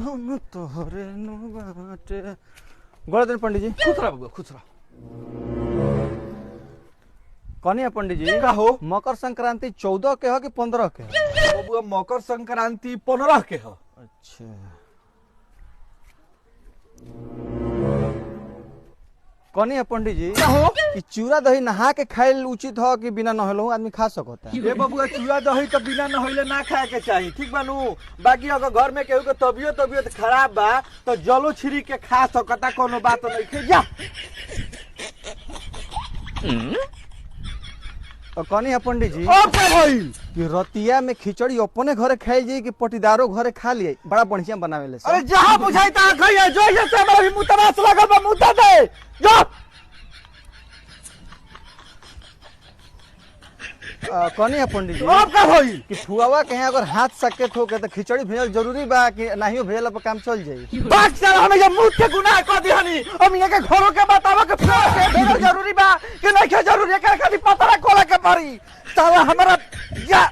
धन तोहरे नु बाटे। गोड़ दिन पंडित जी। खुश रह बबुआ, खुश रह। कौन पंडित जी का हो? मकर संक्रांति 14 के हो कि 15 के? बबुआ मकर संक्रांति 15 के हो। अच्छा कौन पंडित जी का हो? कि चूड़ा दही नहा के खाइल उचित हो कि बिना नहलो आदमी खा सकता है? ए बबुआ चूड़ा दही तो बिना नहइले ना खाए के चाहिए, ठीक बानू। बाकी अगर घर में केहू के तबियत खराब बा तो जलो छिड़ी के खा सकता, कोनो बात नहीं के जा। और कौन पंडित जी अब का भइल? कि रतिया में खिचड़ी अपने घरे खाइल जाई कि पटीदारो घरे खा लिए? बड़ा बढ़िया बनावे ले अरे जहां बुझाई ता खइए, जो ये से हमरा भी मुतरास लागल बा, मुता दे जो। कौन पंडित जी अब का भइल? कि फुआवा के यहाँ अगर हाथ सकेत हो के तो खिचड़ी भेजल जरूरी बा कि नाहियो भेजला पर काम चल जाई? बात चल, हमें जब मुंह के गुनाह कर दिहनी, हम यहाँ के घरों के बतावा के फुआ के भेजल जरूरी बा कि नहीं के जरूरी है, के खाली पतरा खोले के पड़ी। साला हमरा जा